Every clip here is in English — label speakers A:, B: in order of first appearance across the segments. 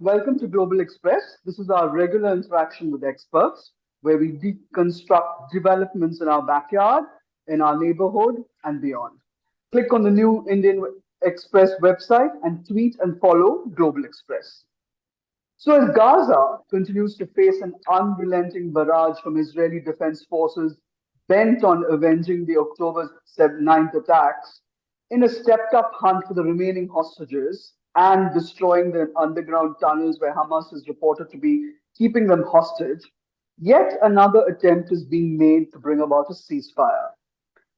A: Welcome to Global Express. This is our regular interaction with experts where we deconstruct developments in our backyard, in our neighborhood, and beyond. Click on the new Indian Express website and tweet and follow Global Express. So, as Gaza continues to face an unrelenting barrage from Israeli defense forces bent on avenging the October 9th attacks, in a stepped up hunt for the remaining hostages and destroying the underground tunnels where Hamas is reported to be keeping them hostage, yet another attempt is being made to bring about a ceasefire.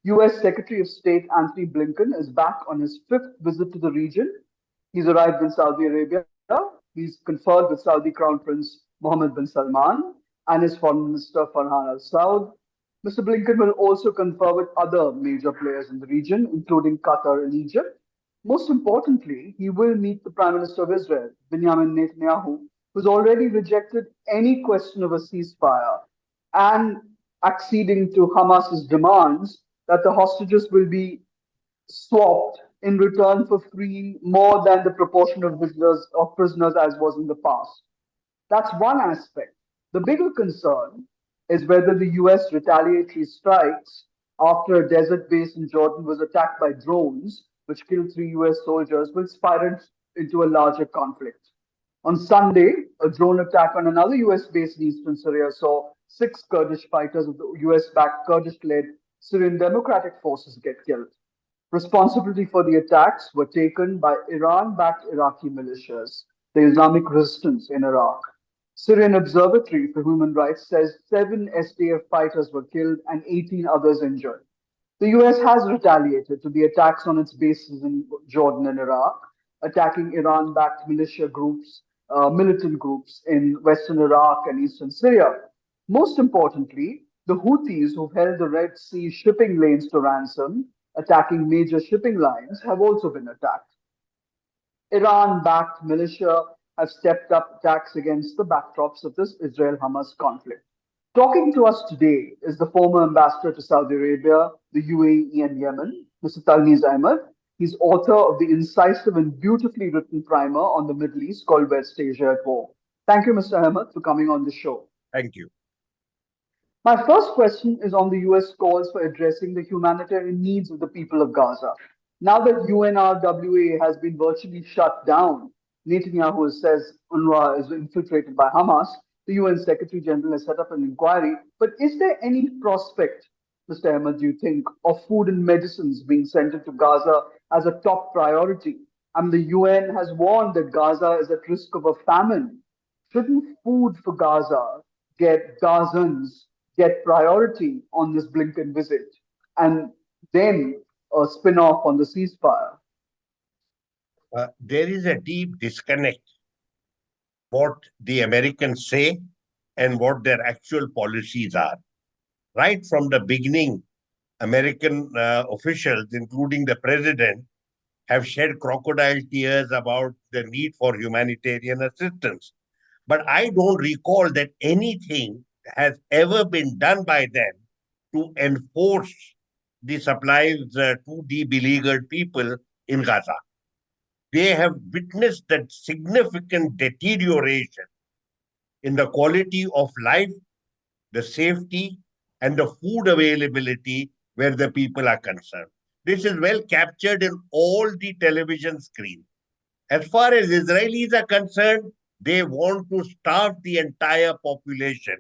A: US Secretary of State Anthony Blinken is back on his fifth visit to the region. He's arrived in Saudi Arabia. He's conferred with Saudi Crown Prince Mohammed bin Salman and his Foreign Minister Farhan Al Saud. Mr. Blinken will also confer with other major players in the region, including Qatar and Egypt. Most importantly, he will meet the Prime Minister of Israel, Benyamin Netanyahu, who's already rejected any question of a ceasefire and acceding to Hamas's demands that the hostages will be swapped in return for freeing more than the proportion of prisoners as was in the past. That's one aspect. The bigger concern is whether the US retaliatory strikes after a desert base in Jordan was attacked by drones, which killed three US soldiers, will spiral into a larger conflict. On Sunday, a drone attack on another US base in eastern Syria saw six Kurdish fighters of the US backed Kurdish led Syrian Democratic Forces get killed. Responsibility for the attacks were taken by Iran backed Iraqi militias, the Islamic resistance in Iraq. Syrian Observatory for Human Rights says 7 SDF fighters were killed and 18 others injured. The US has retaliated to the attacks on its bases in Jordan and Iraq, attacking Iran backed militant groups in western Iraq and eastern Syria. Most importantly, the Houthis, who've held the Red Sea shipping lanes to ransom, attacking major shipping lines, have also been attacked. Iran backed militia have stepped up attacks against the backdrops of this Israel Hamas conflict. Talking to us today is the former ambassador to Saudi Arabia, the UAE, and Yemen, Mr. Talmiz Ahmed. He's author of the incisive and beautifully written primer on the Middle East called West Asia at War. Thank you, Mr. Ahmed, for coming on the show.
B: Thank you.
A: My first question is on the US calls for addressing the humanitarian needs of the people of Gaza. Now that UNRWA has been virtually shut down, Netanyahu says UNRWA is infiltrated by Hamas. The UN Secretary General has set up an inquiry. But is there any prospect, Mr. Ahmed, do you think, of food and medicines being sent into Gaza as a top priority? And the UN has warned that Gaza is at risk of a famine. Shouldn't food for Gaza get Gazans get priority on this Blinken visit and then a spin-off on the ceasefire?
B: There is a deep disconnect what the Americans say and what their actual policies are. Right from the beginning, American officials, including the president, have shed crocodile tears about the need for humanitarian assistance. But I don't recall that anything has ever been done by them to enforce the supplies to the beleaguered people in Gaza. They have witnessed that significant deterioration in the quality of life, the safety, and the food availability where the people are concerned. This is well captured in all the television screens. As far as Israelis are concerned, they want to starve the entire population.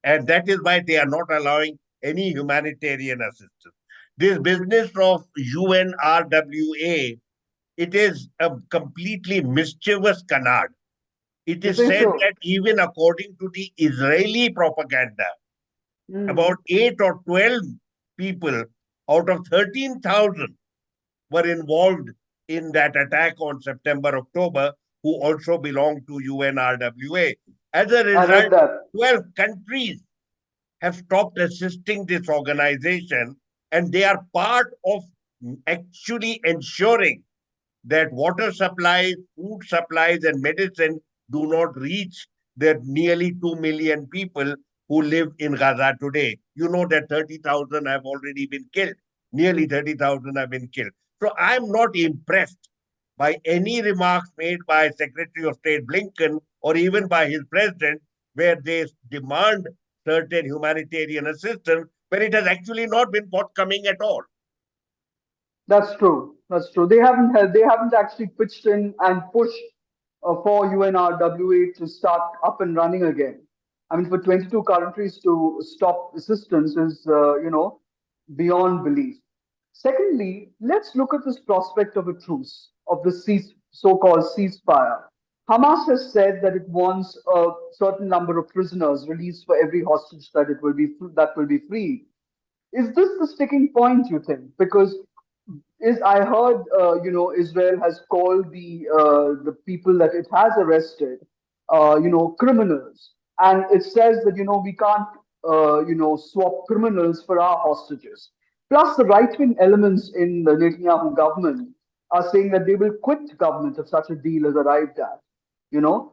B: And that is why they are not allowing any humanitarian assistance. This business of UNRWA, it is a completely mischievous canard. It is said that even according to the Israeli propaganda, about 8 or 12 people out of 13,000 were involved in that attack on September, October, who also belong to UNRWA. As a result, 12 countries have stopped assisting this organization, and they are part of actually ensuring that water supplies, food supplies, and medicine do not reach the nearly 2 million people who live in Gaza today. You know that 30,000 have already been killed. Nearly 30,000 have been killed. So I'm not impressed by any remarks made by Secretary of State Blinken or even by his president, where they demand certain humanitarian assistance when it has actually not been forthcoming at all.
A: That's true. That's true. They haven't actually pitched in and pushed for UNRWA to start up and running again. I mean, for 22 countries to stop assistance is beyond belief. Secondly, let's look at this prospect of a truce, of the so-called ceasefire. Hamas has said that it wants a certain number of prisoners released for every hostage that will be freed. Is this the sticking point, you think? Because is I heard Israel has called the people that it has arrested criminals, and it says that we can't swap criminals for our hostages. Plus, the right-wing elements in the Netanyahu government are saying that they will quit government if such a deal is arrived at.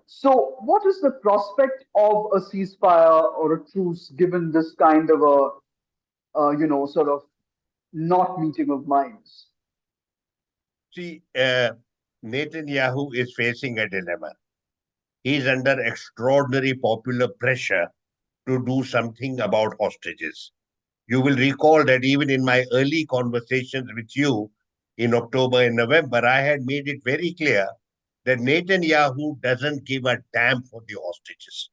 A: So what is the prospect of a ceasefire or a truce given this kind of a sort of not meeting of minds?
B: See, Netanyahu is facing a dilemma. He is under extraordinary popular pressure to do something about hostages. You will recall that even in my early conversations with you in October and November, I had made it very clear that Netanyahu doesn't give a damn for the hostages.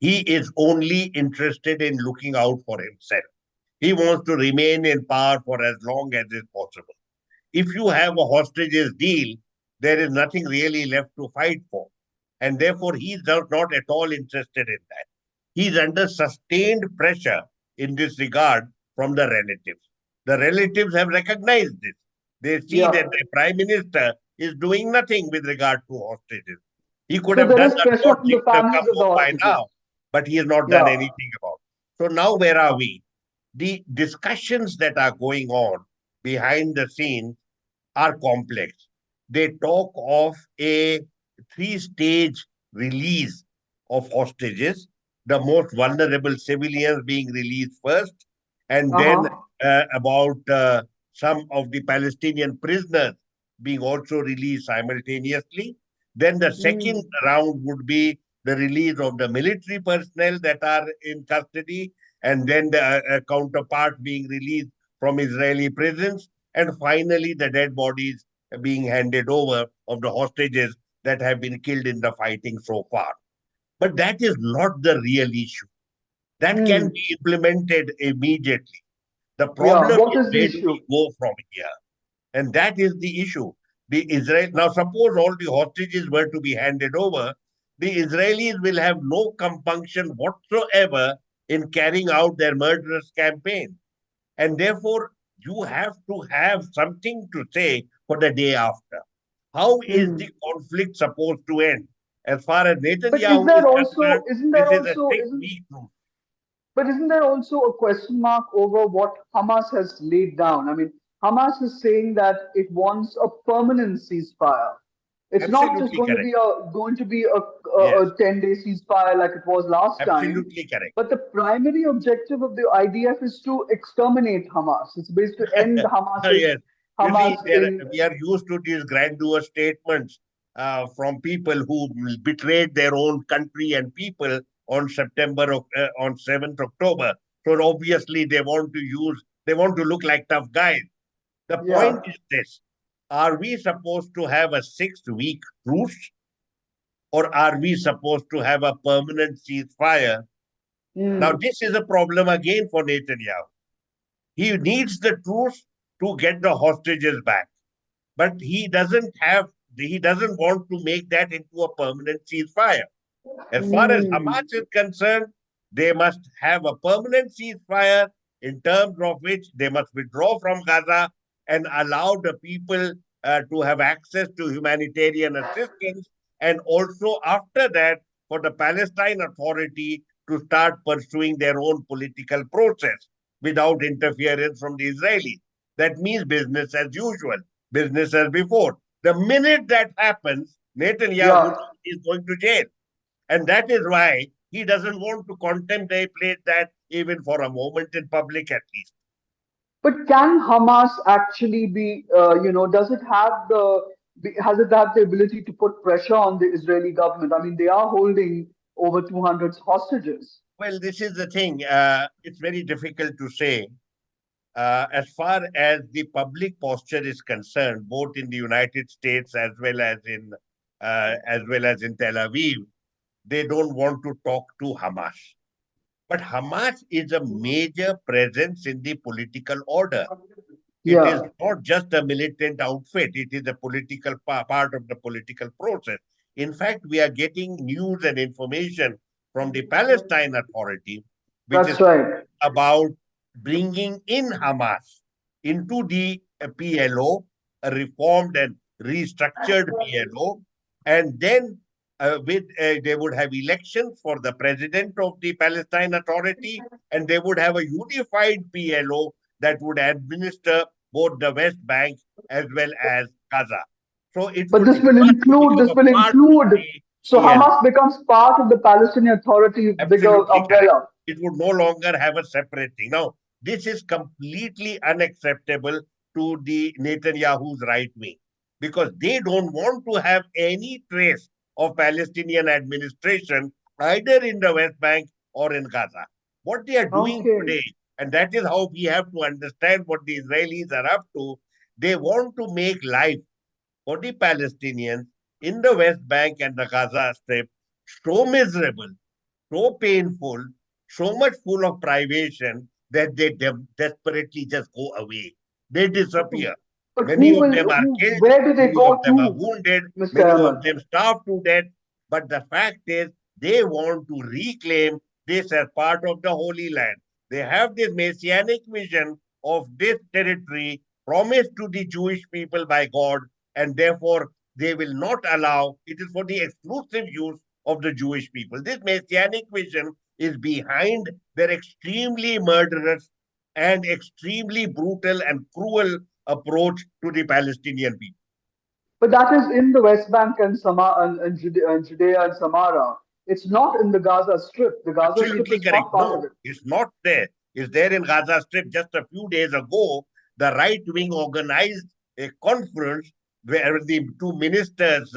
B: He is only interested in looking out for himself. He wants to remain in power for as long as is possible. If you have a hostages deal, there is nothing really left to fight for. And therefore, he is not at all interested in that. He is under sustained pressure in this regard from the relatives. The relatives have recognized this. They see that
A: Yeah.
B: the prime minister is doing nothing with regard to hostages. He could
A: So
B: have
A: there
B: done
A: is
B: a
A: pressure
B: lot,
A: from
B: he
A: the
B: could have come
A: families of the
B: home by
A: hostages.
B: now, but he has not done
A: Yeah.
B: anything about it. So now where are we? The discussions that are going on behind the scenes are complex. They talk of a three-stage release of hostages, the most vulnerable civilians being released first, and then
A: Uh-huh.
B: about some of the Palestinian prisoners being also released simultaneously. Then the second
A: Mm.
B: round would be the release of the military personnel that are in custody, and then the counterpart being released from Israeli prisons, and finally the dead bodies being handed over of the hostages that have been killed in the fighting so far. But that is not the real issue. That can
A: Mm.
B: be implemented immediately. The
A: Yeah.
B: problem
A: What
B: is
A: is the
B: where do
A: issue?
B: we go from here? And that is the issue. The Israel now suppose all the hostages were to be handed over, the Israelis will have no compunction whatsoever in carrying out their murderous campaign. And therefore, you have to have something to say for the day after. How is the
A: Mm.
B: conflict supposed to end? As far as
A: But is
B: Netanyahu is
A: there
B: concerned,
A: also isn't
B: this
A: there
B: is a
A: also
B: six
A: isn't
B: week truce.
A: but isn't there also a question mark over what Hamas has laid down? I mean, Hamas is saying that it wants a permanent ceasefire. It's not just
B: Absolutely
A: going to
B: correct.
A: be a
B: Yes,
A: 10-day ceasefire like it was last time.
B: absolutely correct.
A: But the primary objective of the IDF is to exterminate Hamas. It's based to end
B: Yes. You
A: Hamas
B: see,
A: in.
B: we are used to these grandiose statements from people who betrayed their own country and people on on 7th October. So obviously they want to look like tough guys. The point
A: Yeah.
B: is this: are we supposed to have a 6 week truce, or are we supposed to have a permanent ceasefire? Now,
A: Mm.
B: this is a problem again for Netanyahu. He needs the truce to get the hostages back, but he doesn't want to make that into a permanent ceasefire. As far as Hamas
A: Mm.
B: is concerned, they must have a permanent ceasefire in terms of which they must withdraw from Gaza and allow the people to have access to humanitarian assistance. And also, after that, for the Palestine Authority to start pursuing their own political process without interference from the Israelis. That means business as usual, business as before. The minute that happens, Netanyahu
A: Yeah.
B: is going to jail. And that is why he doesn't want to contemplate that even for a moment in public, at least.
A: But can Hamas actually be, does it have the has it had the ability to put pressure on the Israeli government? I mean, they are holding over 200 hostages.
B: Well, this is the thing. It's very difficult to say. As far as the public posture is concerned, both in the United States as well as in Tel Aviv, they don't want to talk to Hamas. But Hamas is a major presence in the political order. It is
A: Yeah,
B: not just a militant outfit, it is a political part of the political process. In fact, we are getting news and information from the Palestine Authority, which is
A: that's right.
B: about bringing in Hamas into the PLO, a reformed and restructured PLO, and then they would have elections for the president of the Palestine Authority, and they would have a unified PLO that would administer both the West Bank as well as Gaza. So it
A: But
B: would Hamas would become
A: this
B: a
A: will
B: part of
A: include,
B: the
A: so
B: PLO.
A: Hamas becomes part of the Palestinian Authority bigger
B: Absolutely correct.
A: umbrella.
B: It would no longer have a separate thing. Now, this is completely unacceptable to the Netanyahu's right wing because they don't want to have any trace of Palestinian administration either in the West Bank or in Gaza. What they are doing
A: Okay.
B: today, and that is how we have to understand what the Israelis are up to, they want to make life for the Palestinians in the West Bank and the Gaza Strip so miserable, so painful, so much full of privation that they desperately just go away. They disappear.
A: But
B: Many of them are killed,
A: where do they
B: many of
A: go
B: them are
A: to,
B: wounded,
A: Mr.
B: many of
A: Ahmed?
B: them starve to death. But the fact is, they want to reclaim this as part of the Holy Land. They have this messianic vision of this territory promised to the Jewish people by God, and therefore they will not allow it is for the exclusive use of the Jewish people. This messianic vision is behind their extremely murderous and extremely brutal and cruel approach to the Palestinian people.
A: But that is in the West Bank and and Judea and Samaria. It's not in the Gaza Strip. The Gaza Strip
B: Absolutely
A: is
B: correct.
A: not part of
B: No,
A: it.
B: it's not there. It's there in Gaza Strip. Just a few days ago, the right wing organized a conference where the two ministers,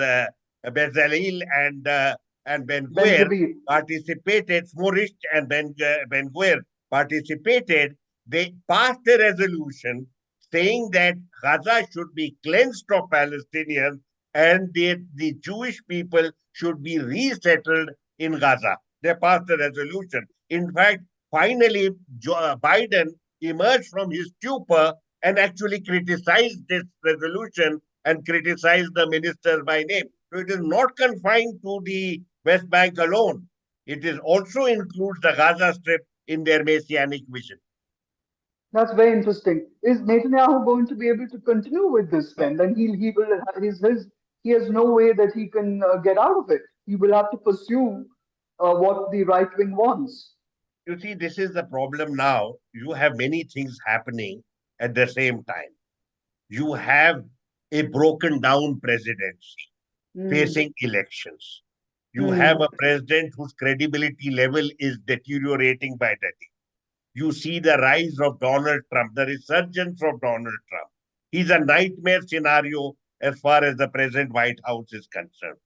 B: Bezalel and Ben
A: Ben
B: Gvir,
A: Gvir.
B: participated. Smotrich and Ben Gvir participated. They passed a resolution saying that Gaza should be cleansed of Palestinians and the Jewish people should be resettled in Gaza. They passed a resolution. In fact, finally, Biden emerged from his stupor and actually criticized this resolution and criticized the ministers by name. So it is not confined to the West Bank alone. It is also includes the Gaza Strip in their messianic vision.
A: That's very interesting. Is Netanyahu going to be able to continue with this
B: No.
A: then? Then he will he has no way that he can get out of it. He will have to pursue what the right wing wants.
B: You see, this is the problem now. You have many things happening at the same time. You have a broken down presidency
A: Hmm.
B: facing elections. You have
A: Hmm.
B: a president whose credibility level is deteriorating by the day. You see the rise of Donald Trump, the resurgence of Donald Trump. He's a nightmare scenario as far as the present White House is concerned.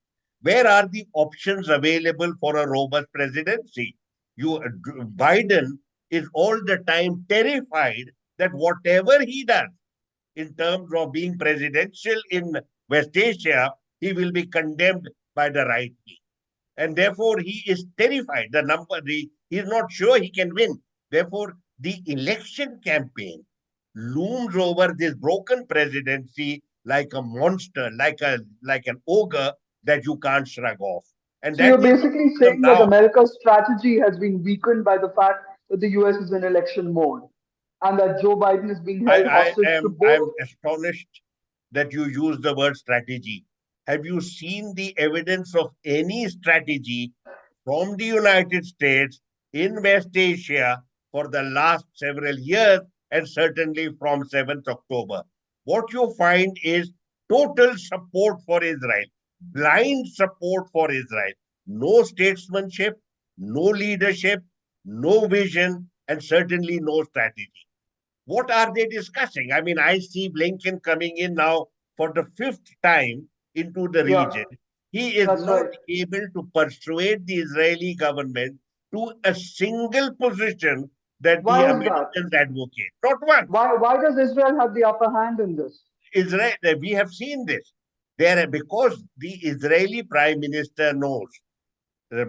B: Where are the options available for a robust presidency? Biden is all the time terrified that whatever he does in terms of being presidential in West Asia, he will be condemned by the right wing. And therefore, he is terrified. He's not sure he can win. Therefore, the election campaign looms over this broken presidency like a monster, like an ogre that you can't shrug off. And
A: So
B: that
A: you're
B: is the
A: basically
B: problem
A: saying that
B: now.
A: America's strategy has been weakened by the fact that the US is in election mode and that Joe Biden is being held hostage to both.
B: I'm astonished that you use the word strategy. Have you seen the evidence of any strategy from the United States in West Asia for the last several years and certainly from 7th October? What you find is total support for Israel, blind support for Israel, no statesmanship, no leadership, no vision, and certainly no strategy. What are they discussing? I mean, I see Blinken coming in now for the fifth time into the
A: Yeah,
B: region, he is
A: that's
B: not
A: right.
B: able to persuade the Israeli government to a single position that the
A: Why is that?
B: Americans advocate. Not once.
A: Why does Israel have the upper hand in this?
B: Israel, we have seen this. There, because the Israeli Prime Minister knows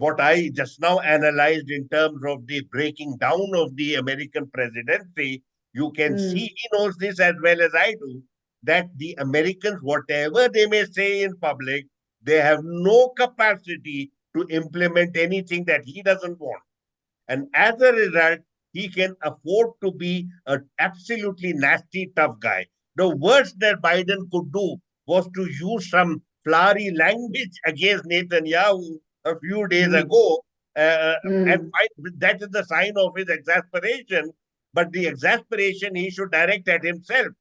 B: what I just now analyzed in terms of the breaking down of the American presidency, you can see
A: Hmm.
B: he knows this as well as I do, that the Americans, whatever they may say in public, they have no capacity to implement anything that he doesn't want. And as a result, he can afford to be an absolutely nasty, tough guy. The worst that Biden could do was to use some flowery language against Netanyahu a few days
A: Hmm.
B: ago. And
A: Hmm.
B: that is the sign of his exasperation. But the exasperation he should direct at himself.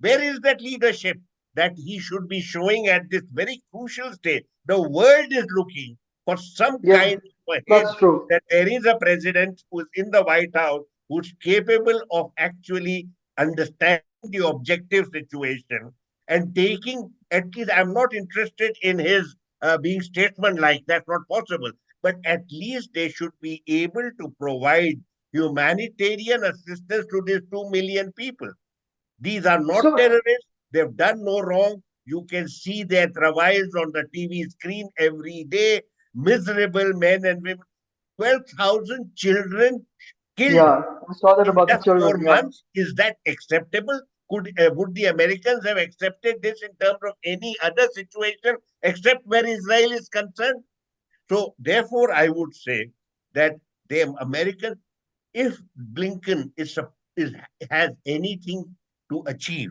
B: Where is that leadership that he should be showing at this very crucial stage? The world is looking for some
A: Yeah,
B: kind of a hint
A: that's true.
B: that there is a president who's in the White House who's capable of actually understanding the objective situation and taking, at least, I'm not interested in his being statesman-like, that's not possible. But at least they should be able to provide humanitarian assistance to these 2 million people. These are not
A: So
B: terrorists. They've done no wrong. You can see their travails on the TV screen every day. Miserable men and women. 12,000 children killed
A: yeah, I saw that
B: in
A: about the
B: just four
A: children. Yeah.
B: months. Is that acceptable? Would the Americans have accepted this in terms of any other situation except where Israel is concerned? So, therefore, I would say that the Americans, if Blinken is has anything to achieve,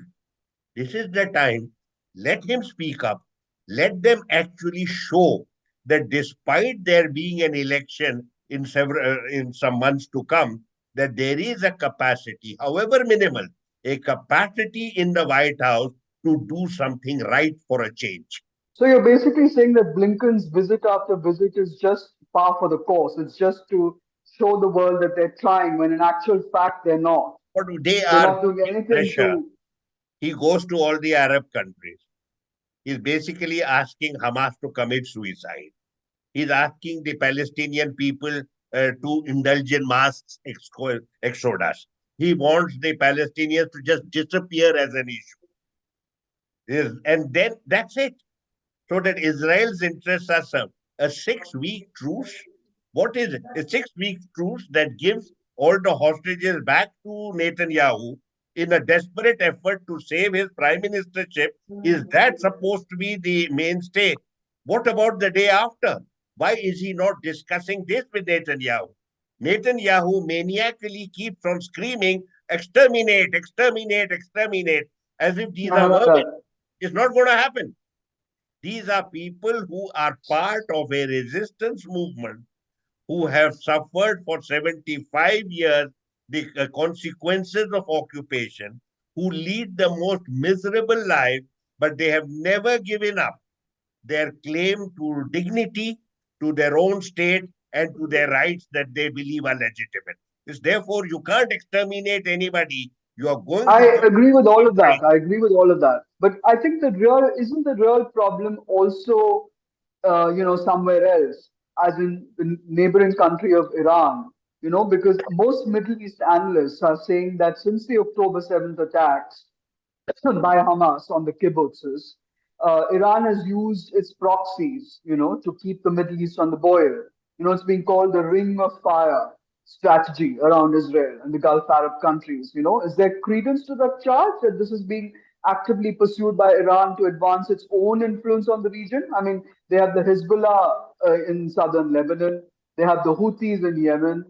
B: this is the time. Let him speak up. Let them actually show that despite there being an election in in some months to come, that there is a capacity, however minimal, a capacity in the White House to do something right for a change.
A: So you're basically saying that Blinken's visit after visit is just par for the course. It's just to show the world that they're trying, when in actual fact they're not.
B: But they
A: They're
B: are
A: not doing
B: putting
A: anything
B: pressure.
A: to.
B: He goes to all the Arab countries. He's basically asking Hamas to commit suicide. He's asking the Palestinian people to indulge in mass exodus. He wants the Palestinians to just disappear as an issue. And then that's it. So that Israel's interests are served. A 6 week truce? What is it? A 6 week truce that gives all the hostages back to Netanyahu in a desperate effort to save his prime ministership. Is that supposed to be the mainstay? What about the day after? Why is he not discussing this with Netanyahu? Netanyahu maniacally keeps on screaming, exterminate, exterminate, exterminate, as if these
A: I
B: are
A: heard
B: vermin.
A: that.
B: It's not going to happen. These are people who are part of a resistance movement who have suffered for 75 years the consequences of occupation, who lead the most miserable life, but they have never given up their claim to dignity, to their own state, and to their rights that they believe are legitimate. It's therefore you can't exterminate anybody. You are going
A: I
B: to keep
A: agree with all of that.
B: fighting.
A: I agree with all of that. But I think the real problem also, somewhere else, as in the neighboring country of Iran. Because most Middle East analysts are saying that since the October 7th attacks by Hamas on the kibbutzes, Iran has used its proxies, to keep the Middle East on the boil. It's being called the Ring of Fire strategy around Israel and the Gulf Arab countries. Is there credence to that charge that this is being actively pursued by Iran to advance its own influence on the region? I mean, they have the Hezbollah in southern Lebanon, they have the Houthis in Yemen,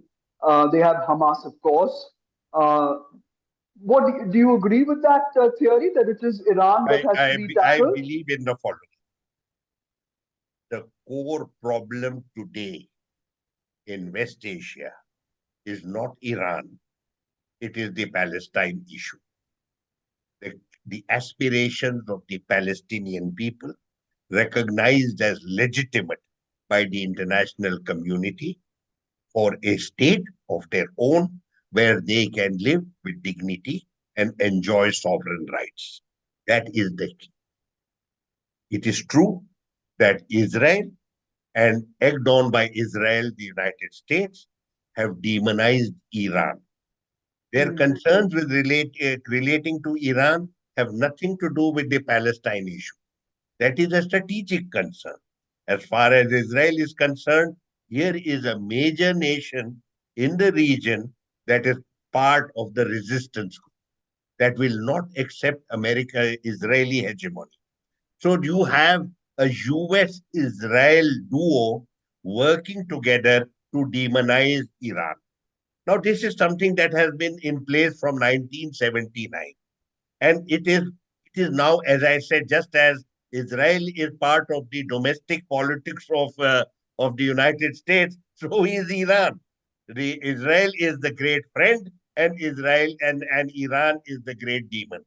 A: they have Hamas, of course. Uh, what do you agree with that theory that it is Iran that has to be
B: I
A: tackled?
B: believe in the following. The core problem today in West Asia is not Iran, it is the Palestine issue. The aspirations of the Palestinian people, recognized as legitimate by the international community, for a state of their own where they can live with dignity and enjoy sovereign rights. That is the key. It is true that Israel, and egged on by Israel, the United States, have demonized Iran. Their
A: Mm.
B: concerns with relating to Iran have nothing to do with the Palestine issue. That is a strategic concern. As far as Israel is concerned, here is a major nation in the region that is part of the resistance group that will not accept America Israeli hegemony. So you have a US Israel duo working together to demonize Iran. Now, this is something that has been in place from 1979. And it is now, as I said, just as Israel is part of the domestic politics of the United States, so is Iran. The Israel is the great friend, and Israel and Iran is the great demon.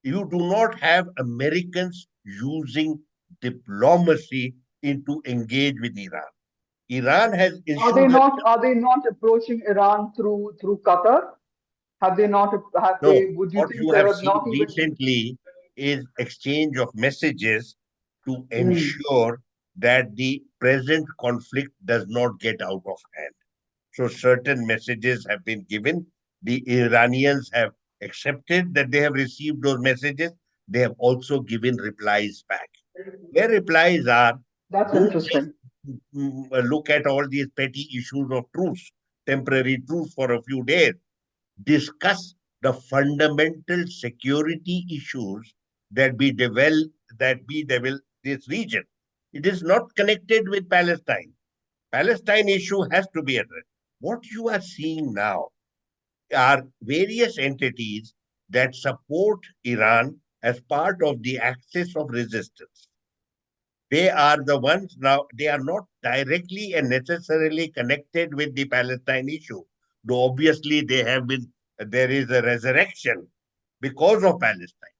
B: You do not have Americans using diplomacy to engage with Iran. Iran has issues.
A: Are they not approaching Iran through Qatar? Have they not? Have
B: No,
A: they? Would you
B: what
A: think
B: you
A: they
B: have
A: have
B: seen
A: not even?
B: recently is exchange of messages to
A: Mm.
B: ensure that the present conflict does not get out of hand. So certain messages have been given. The Iranians have accepted that they have received those messages. They have also given replies back. Their replies are,
A: That's
B: don't just
A: interesting.
B: look at all these petty issues of truce, temporary truce for a few days. Discuss the fundamental security issues that be develop this region. It is not connected with Palestine. Palestine issue has to be addressed. What you are seeing now are various entities that support Iran as part of the axis of resistance. They are the ones now, they are not directly and necessarily connected with the Palestine issue. Though obviously there is a resurrection because of Palestine.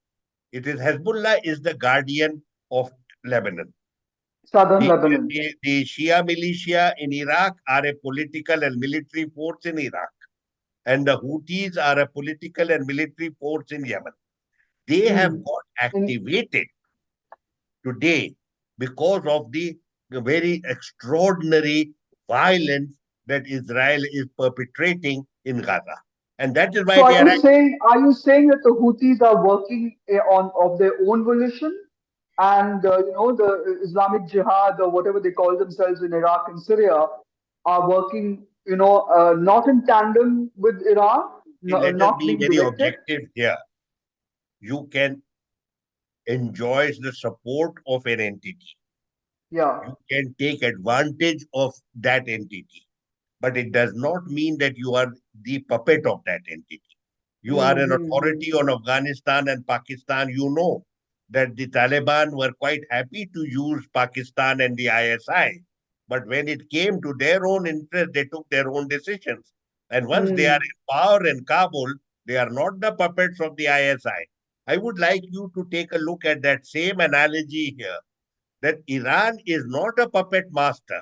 B: It is Hezbollah is the guardian of Lebanon.
A: Southern
B: The,
A: Lebanon.
B: the Shia militia in Iraq are a political and military force in Iraq, and the Houthis are a political and military force in Yemen. They have
A: Mm.
B: got
A: In,
B: activated today because of the very extraordinary violence that Israel is perpetrating in Gaza. And that is why
A: so
B: they are acting.
A: are you saying that the Houthis are working on of their own volition, and the Islamic Jihad or whatever they call themselves in Iraq and Syria are working, not in tandem with Iran,
B: Let us
A: not
B: be
A: being
B: very
A: directed?
B: objective here. You can enjoy the support of an entity.
A: Yeah.
B: You can take advantage of that entity, but it does not mean that you are the puppet of that entity. You are an
A: Mm-hmm.
B: authority on Afghanistan and Pakistan. You know that the Taliban were quite happy to use Pakistan and the ISI. But when it came to their own interest, they took their own decisions. And once they are
A: Mm.
B: in power in Kabul, they are not the puppets of the ISI. I would like you to take a look at that same analogy here, that Iran is not a puppet master.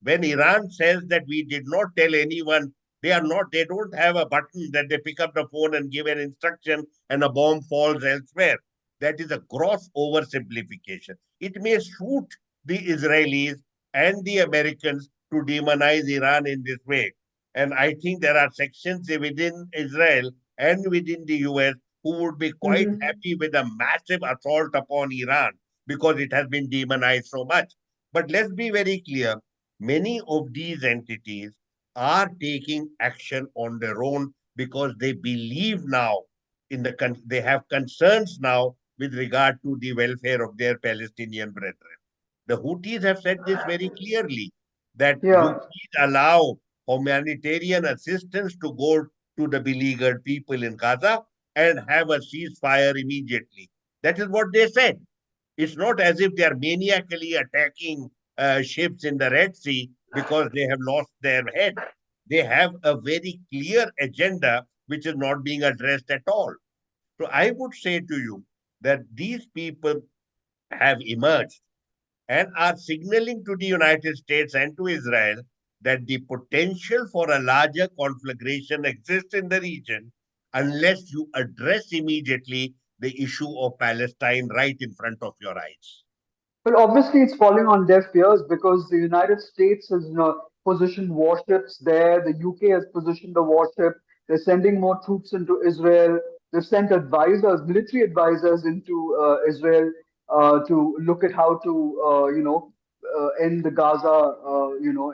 B: When Iran says that we did not tell anyone, they don't have a button that they pick up the phone and give an instruction and a bomb falls elsewhere. That is a gross oversimplification. It may suit the Israelis and the Americans to demonize Iran in this way. And I think there are sections within Israel and within the US who would be quite
A: Mm-hmm.
B: happy with a massive assault upon Iran because it has been demonized so much. But let's be very clear, many of these entities are taking action on their own because they believe now they have concerns now with regard to the welfare of their Palestinian brethren. The Houthis have said this very clearly, that you
A: Yeah.
B: please allow humanitarian assistance to go to the beleaguered people in Gaza and have a ceasefire immediately. That is what they said. It's not as if they are maniacally attacking ships in the Red Sea because they have lost their head. They have a very clear agenda which is not being addressed at all. So I would say to you that these people have emerged and are signaling to the United States and to Israel that the potential for a larger conflagration exists in the region unless you address immediately the issue of Palestine right in front of your eyes.
A: Well, obviously, it's falling on deaf ears because the United States has, positioned warships there. The UK has positioned a warship. They're sending more troops into Israel. They've sent advisors, military advisors, into Israel to look at how to, end the Gaza,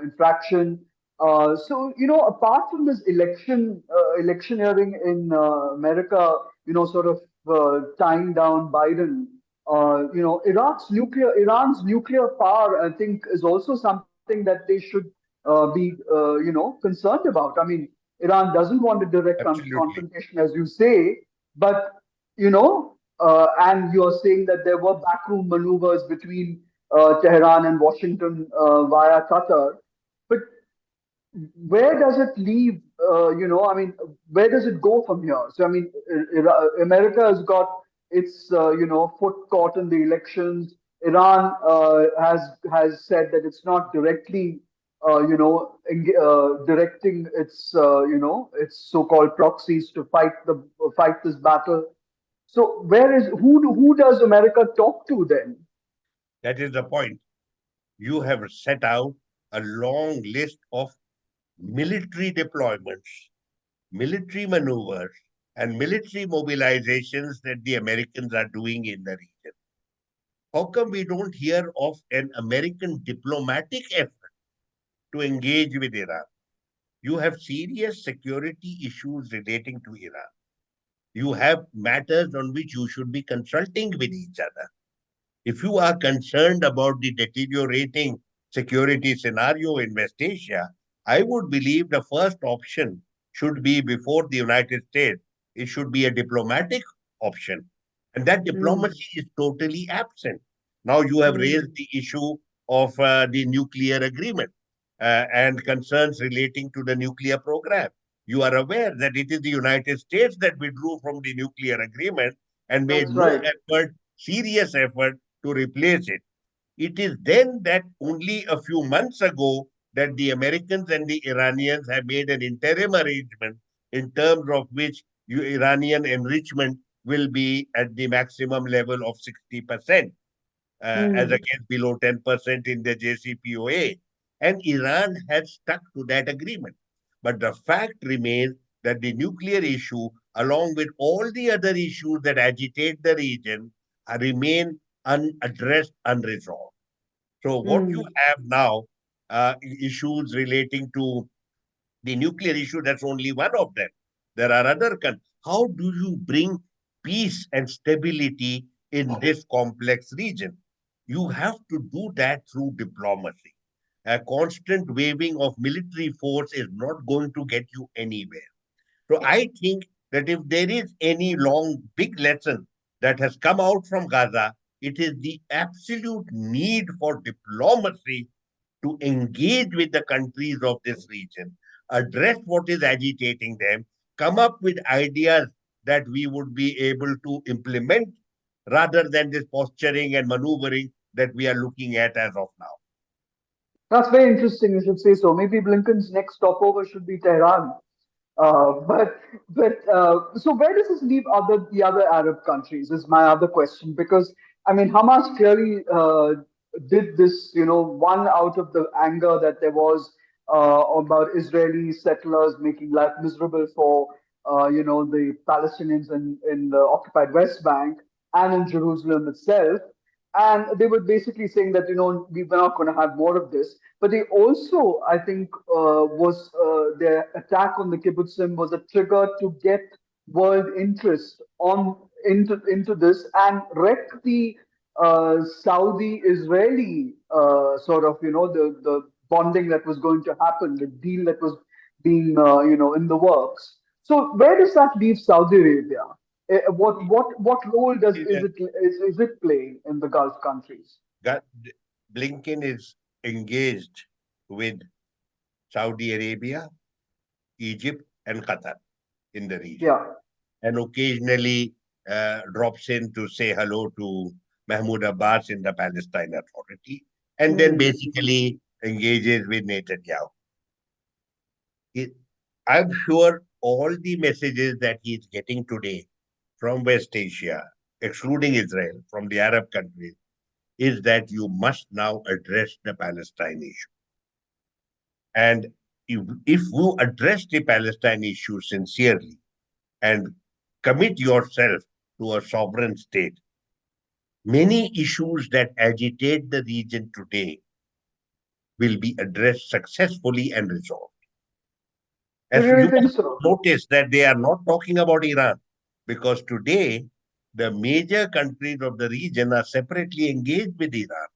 A: infraction. Apart from this electioneering in America, sort of tying down Biden. Iran's nuclear power, I think, is also something that they should be, concerned about. I mean, Iran doesn't want a direct
B: Absolutely.
A: confrontation, as you say, but and you're saying that there were backroom maneuvers between Tehran and Washington via Qatar. But where does it leave? I mean, where does it go from here? So, I mean, America has got its, foot caught in the elections. Iran has said that it's not directly, directing its, its so-called proxies to fight this battle. So, who does America talk to then?
B: That is the point. You have set out a long list of military deployments, military maneuvers, and military mobilizations that the Americans are doing in the region. How come we don't hear of an American diplomatic effort to engage with Iran? You have serious security issues relating to Iran. You have matters on which you should be consulting with each other. If you are concerned about the deteriorating security scenario in West Asia, I would believe the first option should be before the United States. It should be a diplomatic option. And that
A: Hmm.
B: diplomacy is totally absent. Now you have raised
A: Hmm.
B: the issue of the nuclear agreement and concerns relating to the nuclear program. You are aware that it is the United States that withdrew from the nuclear agreement and made
A: That's
B: no
A: right.
B: effort, serious effort, to replace it. It is then that only a few months ago that the Americans and the Iranians have made an interim arrangement in terms of which Iranian enrichment will be at the maximum level of 60%, as
A: Hmm.
B: against below 10% in the JCPOA. And Iran has stuck to that agreement. But the fact remains that the nuclear issue, along with all the other issues that agitate the region, remain unaddressed, unresolved. So, what you
A: Hmm.
B: have now, issues relating to the nuclear issue, that's only one of them. There are other. How do you bring peace and stability in this complex region? You have to do that through diplomacy. A constant waving of military force is not going to get you anywhere. So I think that if there is any long, big lesson that has come out from Gaza, it is the absolute need for diplomacy to engage with the countries of this region, address what is agitating them, come up with ideas that we would be able to implement rather than this posturing and maneuvering that we are looking at as of now.
A: That's very interesting. You should say so. Maybe Blinken's next stopover should be Tehran. So where does this leave the other Arab countries? Is my other question, because I mean Hamas clearly did this. One out of the anger that there was about Israeli settlers making life miserable for the Palestinians in the occupied West Bank and in Jerusalem itself. And they were basically saying that we were not going to have more of this. But they also, I think, was their attack on the kibbutzim was a trigger to get world interest on into this and wreck the Saudi-Israeli sort of the bonding that was going to happen, the deal that was being in the works. So where does that leave Saudi Arabia? What role is it playing in the Gulf countries?
B: Got- Blinken is engaged with Saudi Arabia, Egypt, and Qatar in the region,
A: Yeah.
B: and occasionally drops in to say hello to Mahmoud Abbas in the Palestine Authority, and then
A: Hmm.
B: basically engages with Netanyahu. He- I'm sure all the messages that he's getting today from West Asia excluding Israel, from the Arab countries, is that you must now address the Palestine issue. And if you address the Palestine issue sincerely and commit yourself to a sovereign state, many issues that agitate the region today will be addressed successfully and resolved.
A: You
B: As you
A: really think so?
B: notice that they are not talking about Iran, because today the major countries of the region are separately engaged with Iran.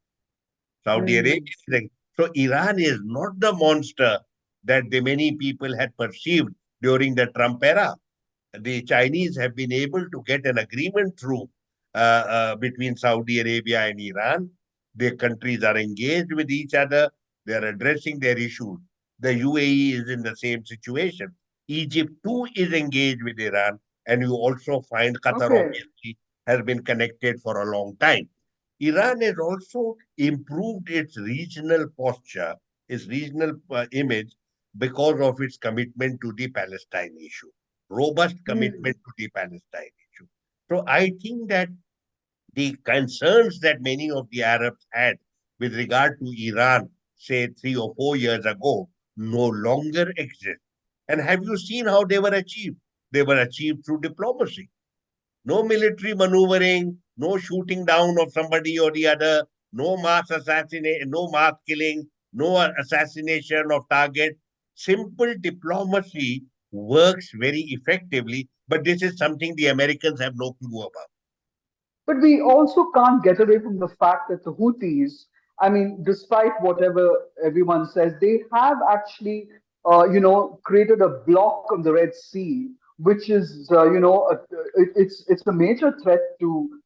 B: Saudi Arabia.
A: Hmm.
B: So Iran is not the monster that the many people had perceived during the Trump era. The Chinese have been able to get an agreement through between Saudi Arabia and Iran. Their countries are engaged with each other. They are addressing their issues. The UAE is in the same situation. Egypt too is engaged with Iran, and you also find Qatar
A: Okay.
B: obviously has been connected for a long time. Iran has also improved its regional posture, its regional image, because of its commitment to the Palestine issue, robust
A: Hmm.
B: commitment to the Palestine issue. So I think that the concerns that many of the Arabs had with regard to Iran, say 3 or 4 years ago, no longer exist. And have you seen how they were achieved? They were achieved through diplomacy. No military maneuvering, no shooting down of somebody or the other, no mass assassination, no mass killing, no assassination of target. Simple diplomacy works very effectively, but this is something the Americans have no clue about.
A: But we also can't get away from the fact that the Houthis, I mean, despite whatever everyone says, they have actually, created a block on the Red Sea, which is, it's a major threat to,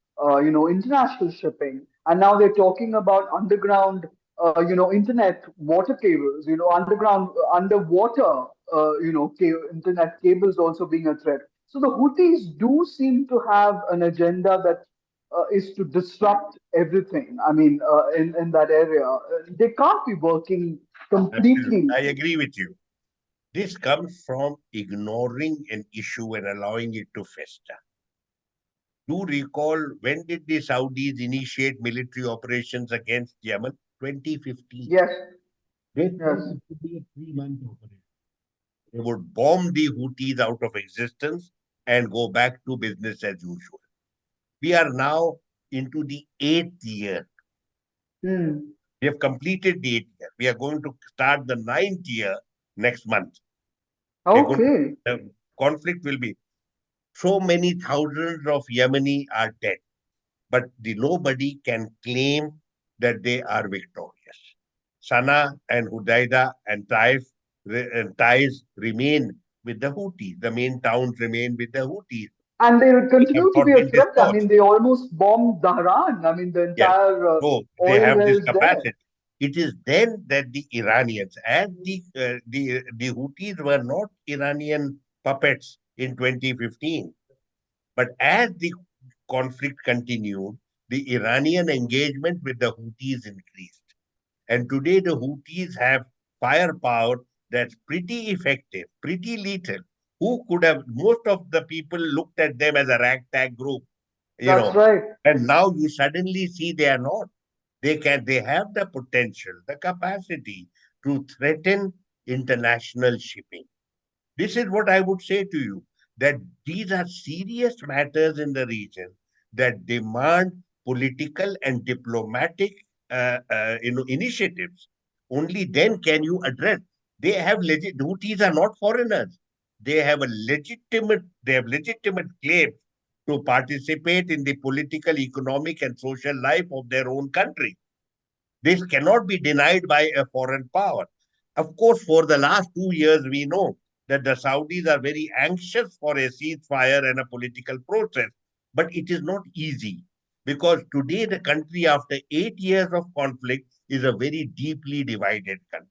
A: international shipping. And now they're talking about underground, internet water cables, underground, underwater, internet cables also being a threat. So the Houthis do seem to have an agenda that is to disrupt everything. I mean, in that area, they can't be working
B: Absolutely.
A: completely.
B: I agree with you. This comes from ignoring an issue and allowing it to fester. Do recall, when did the Saudis initiate military operations against Yemen? 2015.
A: Yes,
B: They
A: yes,
B: thought it would be a 3 month operation. They would bomb the Houthis out of existence and go back to business as usual. We are now into the 8th year.
A: hmm.
B: We have completed the 8th year. We are going to start the 9th year next month. We are going to,
A: Okay.
B: the conflict will be, so many thousands of Yemeni are dead, but nobody can claim that they are victorious. Sana'a and Hudaida and Taiz remain with the Houthis. The main towns remain with the Houthis.
A: And they will
B: They have
A: continue to be
B: not
A: a
B: been
A: threat. I mean,
B: dislodged.
A: they almost bombed Dhahran. I mean, the
B: Yes.
A: entire
B: So they
A: oil
B: have this
A: wells there.
B: capacity. It is then that the Iranians and the Houthis were not Iranian puppets in 2015. But as the conflict continued, the Iranian engagement with the Houthis increased. And today the Houthis have firepower that's pretty effective, pretty lethal. Who could have, most of the people looked at them as a ragtag group, you
A: That's
B: know,
A: right.
B: and now you suddenly see they are not. They have the potential, the capacity to threaten international shipping. This is what I would say to you, that these are serious matters in the region that demand political and diplomatic initiatives. Only then can you address. They have legit duties are not foreigners. They have legitimate claims to participate in the political, economic, and social life of their own country. This cannot be denied by a foreign power. Of course, for the last 2 years, we know that the Saudis are very anxious for a ceasefire and a political process. But it is not easy, because today the country, after 8 years of conflict, is a very deeply divided country.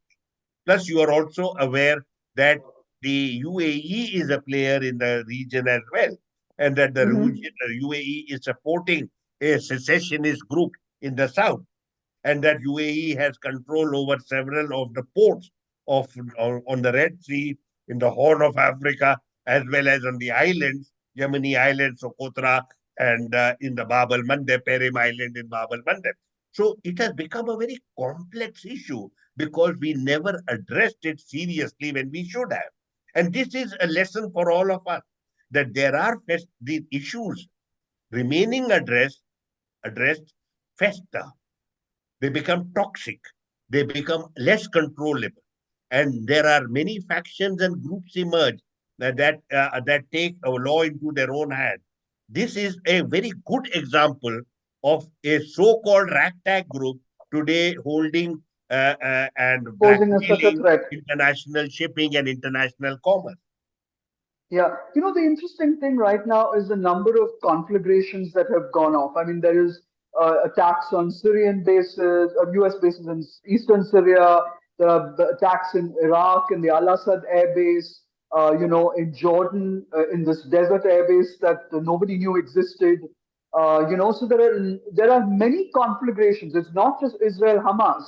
B: Plus, you are also aware that the UAE is a player in the region as well, and that
A: Hmm.
B: the UAE is supporting a secessionist group in the south, and that UAE has control over several of the ports of on the Red Sea, in the Horn of Africa, as well as on the islands, Yemeni islands, Socotra, and in the Bab al-Mandeb, Perim Island in Bab al-Mandeb. So it has become a very complex issue because we never addressed it seriously when we should have. And this is a lesson for all of us that there are these issues remaining addressed fester. They become toxic. They become less controllable. And there are many factions and groups emerge that take a law into their own hand. This is a very good example of a so-called ragtag group today holding and
A: posing as such a
B: blackmailing
A: threat.
B: international shipping and international commerce.
A: Yeah, the interesting thing right now is the number of conflagrations that have gone off. I mean, there is attacks on Syrian bases, U.S. bases in eastern Syria. There are the attacks in Iraq, in the Al Assad air base. In Jordan, in this desert air base that nobody knew existed. So there are many conflagrations. It's not just Israel Hamas,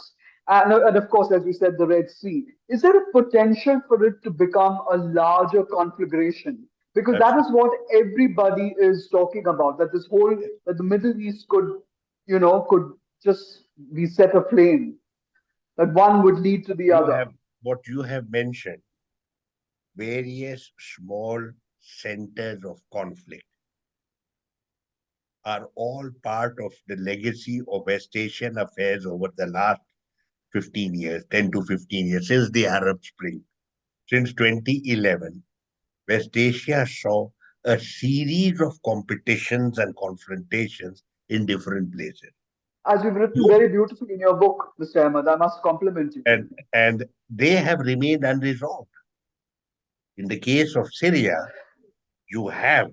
A: and of course, as we said, the Red Sea. Is there a potential for it to become a larger conflagration? Because that is what everybody is talking about. That the Middle East could just be set aflame. That one would lead to the
B: You
A: other.
B: have what you have mentioned, various small centers of conflict are all part of the legacy of West Asian affairs over the last 15 years, 10 to 15 years, since the Arab Spring. Since 2011, West Asia saw a series of competitions and confrontations in different places.
A: As you've written
B: You-
A: very beautifully in your book, Mr. Ahmed, I must compliment you.
B: And they have remained unresolved. In the case of Syria, you have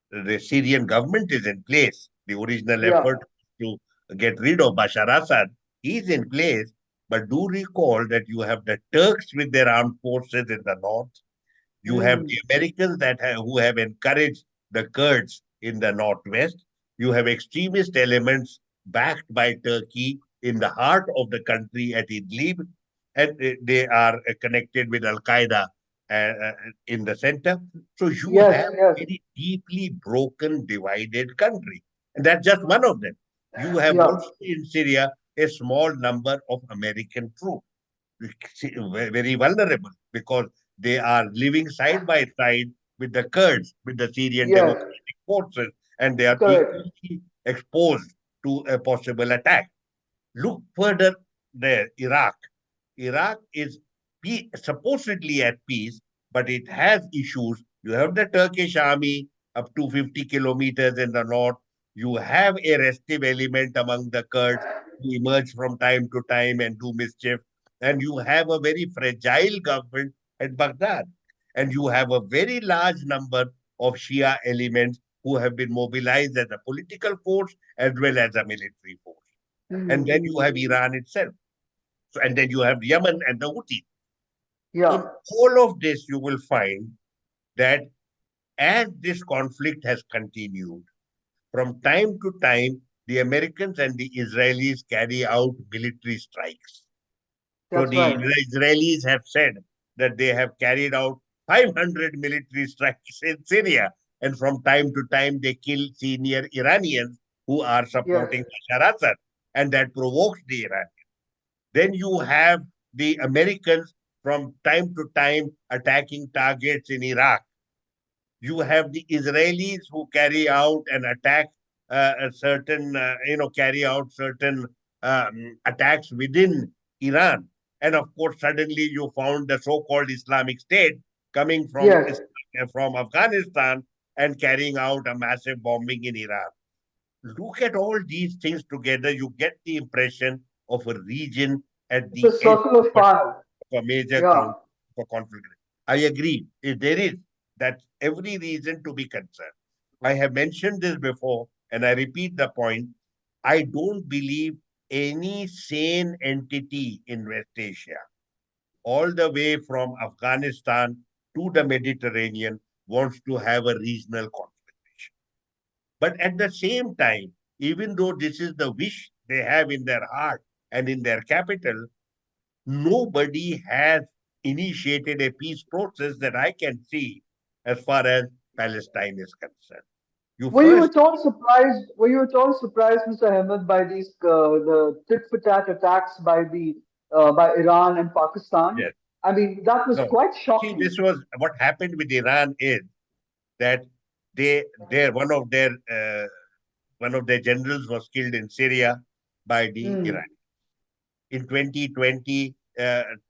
B: the Syrian government is in place. The original
A: Yeah.
B: effort to get rid of Bashar Assad is in place. But do recall that you have the Turks with their armed forces in the north. You have
A: Hmm.
B: the Americans who have encouraged the Kurds in the northwest. You have extremist elements backed by Turkey in the heart of the country at Idlib, and they are connected with Al Qaeda in the center. So you
A: Yes,
B: have
A: yes.
B: a very deeply broken, divided country, and that's just one of them. You have
A: Yeah.
B: also in Syria a small number of American troops, very vulnerable because they are living side by side with the Kurds, with the Syrian
A: Yes.
B: Democratic Forces, and they are
A: Correct.
B: equally exposed to a possible attack. Look further there, Iraq. Iraq is supposedly at peace, but it has issues. You have the Turkish army up to 50 kilometers in the north. You have a restive element among the Kurds who emerge from time to time and do mischief. And you have a very fragile government at Baghdad. And you have a very large number of Shia elements who have been mobilized as a political force as well as a military force. And then you
A: Hmm.
B: have Iran itself. So, and then you have Yemen and the Houthis.
A: Yeah.
B: In all of this, you will find that as this conflict has continued, from time to time, the Americans and the Israelis carry out military strikes. So
A: That's
B: the
A: right.
B: Israelis have said that they have carried out 500 military strikes in Syria, and from time to time they kill senior Iranians who are
A: Yes.
B: supporting Bashar Assad, and that provokes the Iranians. Then you have the Americans from time to time attacking targets in Iraq. You have the Israelis who carry out and attack carry out certain attacks within Iran. And of course, suddenly you found the so-called Islamic State coming
A: Yes.
B: from Afghanistan and carrying out a massive bombing in Iran. Look at all these things together, you get the impression of a region at
A: It's a
B: the edge
A: circle of fire.
B: of a major
A: Yeah.
B: conflict. I agree. There is that's every reason to be concerned. I have mentioned this before, and I repeat the point. I don't believe any sane entity in West Asia, all the way from Afghanistan to the Mediterranean, wants to have a regional confrontation. But at the same time, even though this is the wish they have in their heart and in their capital, nobody has initiated a peace process that I can see as far as Palestine is concerned. You
A: Were you
B: first,
A: at all surprised? Were you at all surprised, Mr. Ahmed, by these the tit for tat attacks by the by Iran and Pakistan?
B: yes,
A: I mean, that was
B: no.
A: quite
B: See, this
A: shocking.
B: was what happened with Iran is that their one of their generals was killed in Syria by the
A: Hmm.
B: Iran. In 2020,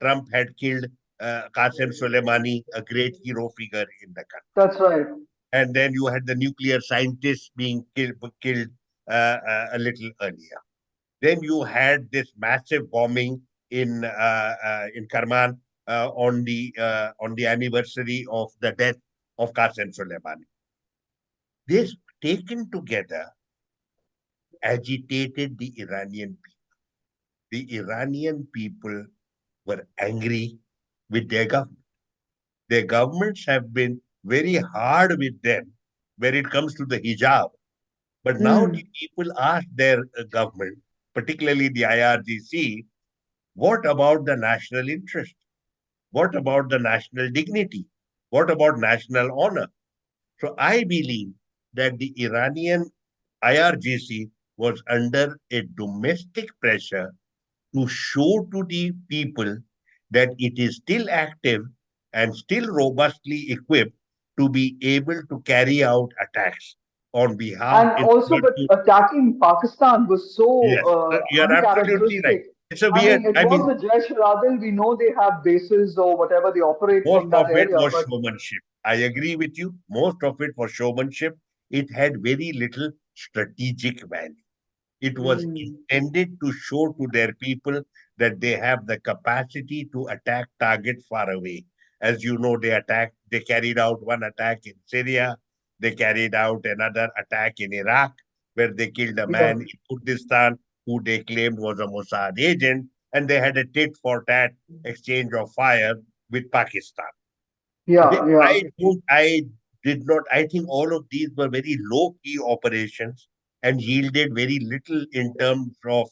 B: Trump had killed Qasem Soleimani, a great hero figure in the country.
A: That's right.
B: And then you had the nuclear scientists being killed a little earlier. Then you had this massive bombing in Kerman on the anniversary of the death of Qasem Soleimani. This taken together agitated the Iranian people. The Iranian people were angry with their government. Their governments have been very hard with them when it comes to the hijab. But now the
A: Hmm.
B: people ask their government, particularly the IRGC, what about the national interest? What about the national dignity? What about national honor? So I believe that the Iranian IRGC was under a domestic pressure to show to the people that it is still active and still robustly equipped to be able to carry out attacks on behalf
A: And
B: in
A: also,
B: order
A: but
B: to.
A: attacking Pakistan was so
B: Yes, you're absolutely right.
A: uncharacteristic.
B: It's a
A: I
B: weird.
A: mean, it
B: I
A: was
B: mean,
A: the Jaish al-Adil. We know they have bases or whatever they operate
B: most
A: from that
B: of it
A: area,
B: was
A: but
B: showmanship. I agree with you. Most of it was showmanship. It had very little strategic value. It was
A: hmm,
B: intended to show to their people that they have the capacity to attack targets far away. As you know, they carried out one attack in Syria, they carried out another attack in Iraq, where they killed a
A: yeah,
B: man in Kurdistan who they claimed was a Mossad agent, and they had a tit for tat exchange of fire with Pakistan.
A: yeah, yeah,
B: I did not, I think all of these were very low key operations and yielded very little in terms of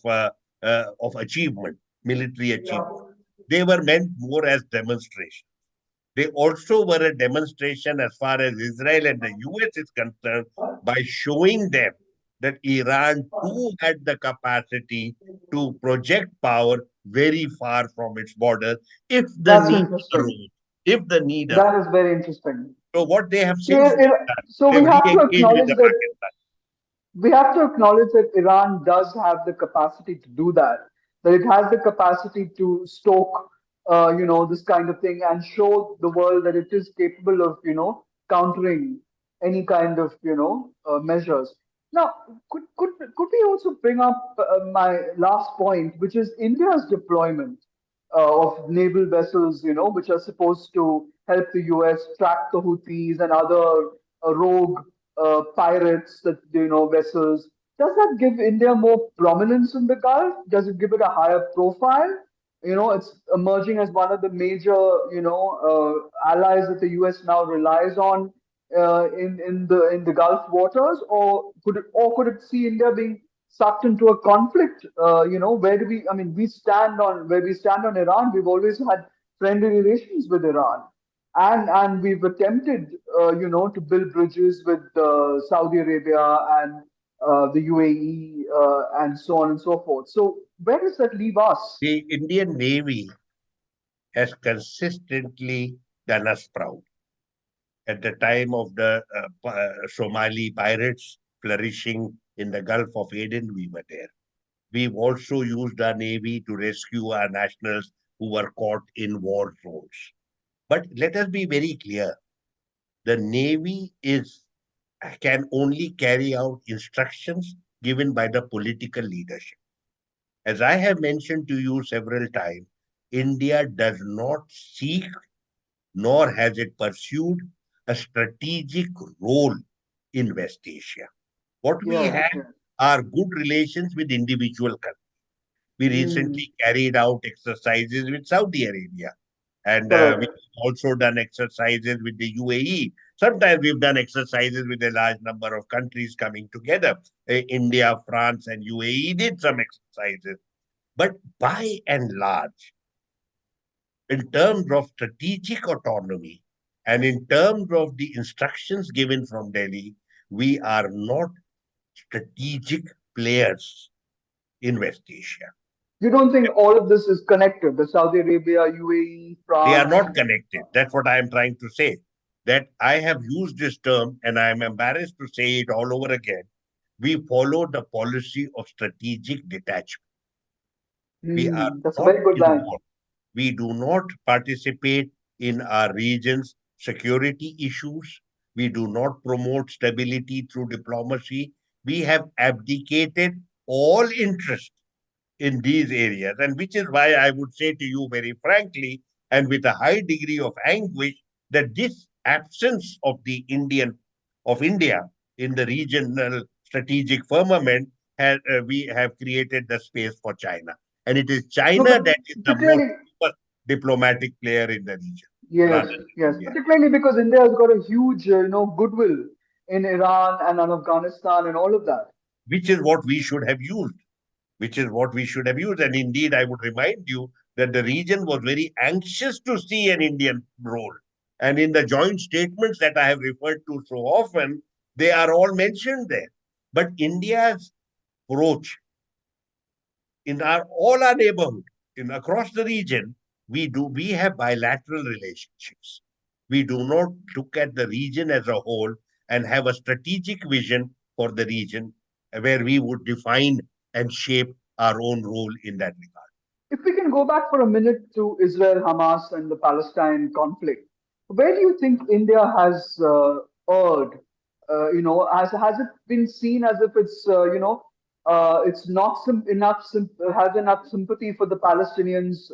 B: achievement, military
A: yeah.
B: achievement. They were meant more as demonstrations. They also were a demonstration as far as Israel and the US is concerned by showing them that Iran too had the capacity to project power very far from its borders if the
A: That's
B: need
A: interesting.
B: arose. If the need arose.
A: That is very interesting.
B: So what they have
A: So,
B: since done,
A: so we
B: they've
A: have to
B: re-engaged with
A: acknowledge
B: the
A: that
B: Pakistan.
A: Iran does have the capacity to do that. That it has the capacity to stoke, this kind of thing and show the world that it is capable of, countering any kind of, measures. Now, could we also bring up my last point, which is India's deployment of naval vessels, which are supposed to help the US track the Houthis and other rogue pirates, that vessels. Does that give India more prominence in the Gulf? Does it give it a higher profile? It's emerging as one of the major, allies that the US now relies on in the Gulf waters, or could it see India being sucked into a conflict? Where do we? I mean, we stand on where we stand on Iran. We've always had friendly relations with Iran, and we've attempted, to build bridges with Saudi Arabia and the UAE and so on and so forth. So where does that leave us?
B: The Indian Navy has consistently done us proud. At the time of the Somali pirates flourishing in the Gulf of Aden, we were there. We've also used our Navy to rescue our nationals who were caught in war zones. But let us be very clear, the Navy is can only carry out instructions given by the political leadership. As I have mentioned to you several times, India does not seek nor has it pursued a strategic role in West Asia. What we
A: Yeah,
B: have
A: okay.
B: are good relations with individual countries. We
A: Hmm.
B: recently carried out exercises with Saudi Arabia, and we've
A: Correct.
B: also done exercises with the UAE. Sometimes we've done exercises with a large number of countries coming together. India, France, and UAE did some exercises. But by and large, in terms of strategic autonomy and in terms of the instructions given from Delhi, We are not strategic players in West Asia.
A: You don't think all of this is connected? The Saudi Arabia, UAE,
B: They are
A: France.
B: not connected. That's what I am trying to say. That I have used this term and I am embarrassed to say it all over again. We follow the policy of strategic detachment. We are
A: That's a
B: not
A: very good line.
B: involved. We do not participate in our region's security issues. We do not promote stability through diplomacy. We have abdicated all interest in these areas, and which is why I would say to you very frankly and with a high degree of anguish that this absence of the Indian of India in the regional strategic firmament has we have created the space for China, and it is
A: No,
B: China
A: but
B: that is the most
A: particularly,
B: diplomatic player in the region
A: yes,
B: rather than
A: yes,
B: India,
A: particularly because India has got a huge, goodwill in Iran and in Afghanistan and all of that.
B: which is what we should have used. Which is what we should have used. And indeed, I would remind you that the region was very anxious to see an Indian role. And in the joint statements that I have referred to so often, they are all mentioned there. But India's approach in all our neighborhood, in across the region, we have bilateral relationships. We do not look at the region as a whole and have a strategic vision for the region where we would define and shape our own role in that regard.
A: If we can go back for a minute to Israel, Hamas, and the Palestine conflict, where do you think India has erred? Has it been seen as if it's not has enough sympathy for the Palestinians,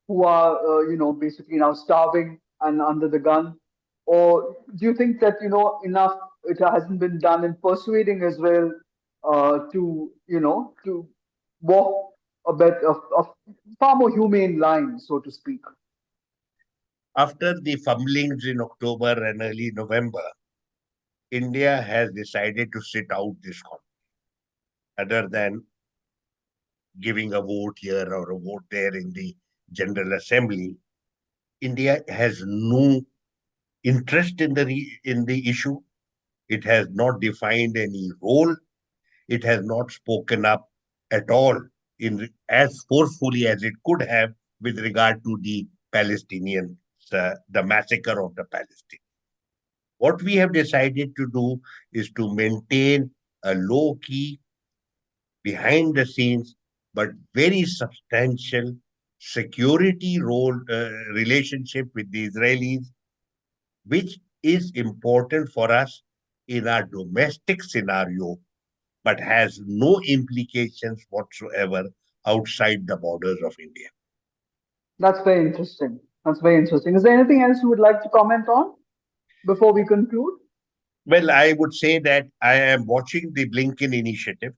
A: who are basically now starving and under the gun, or do you think that enough it hasn't been done in persuading Israel to walk a bit of far more humane line, so to speak?
B: After the fumblings in October and early November, India has decided to sit out this conflict other than giving a vote here or a vote there in the General Assembly. India has no interest in the issue. It has not defined any role. It has not spoken up at all in as forcefully as it could have with regard to the Palestinians, the massacre of the Palestinians. What we have decided to do is to maintain a low key, behind the scenes, but very substantial security relationship with the Israelis, which is important for us in our domestic scenario, but has no implications whatsoever outside the borders of India.
A: That's very interesting. That's very interesting. Is there anything else you would like to comment on before we conclude?
B: Well, I would say that I am watching the Blinken initiative.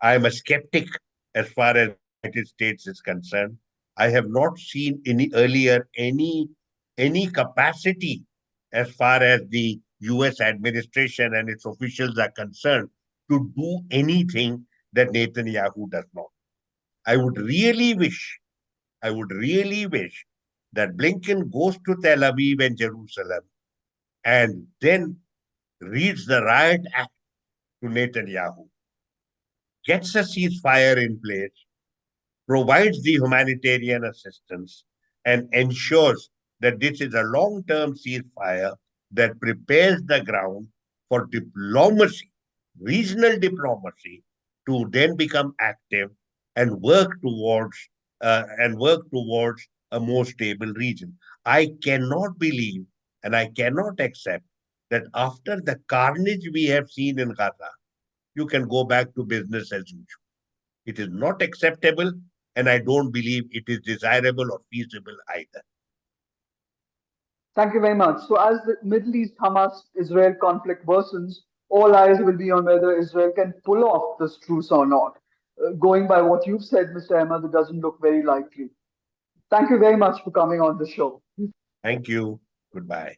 B: I am a skeptic as far as the United States is concerned. I have not seen any capacity as far as the US administration and its officials are concerned to do anything that Netanyahu does not. I would really wish, I would really wish that Blinken goes to Tel Aviv and Jerusalem and then reads the riot act to Netanyahu, gets a ceasefire in place, provides the humanitarian assistance, and ensures that this is a long term ceasefire that prepares the ground for diplomacy, regional diplomacy, to then become active and work towards a more stable region. I cannot believe and I cannot accept that after the carnage we have seen in Gaza, you can go back to business as usual. It is not acceptable, and I don't believe it is desirable or feasible either.
A: Thank you very much. So, as the Middle East Hamas Israel conflict worsens, all eyes will be on whether Israel can pull off this truce or not. Going by what you've said, Mr. Ahmed, it doesn't look very likely. Thank you very much for coming on the show.
B: Thank you. Goodbye.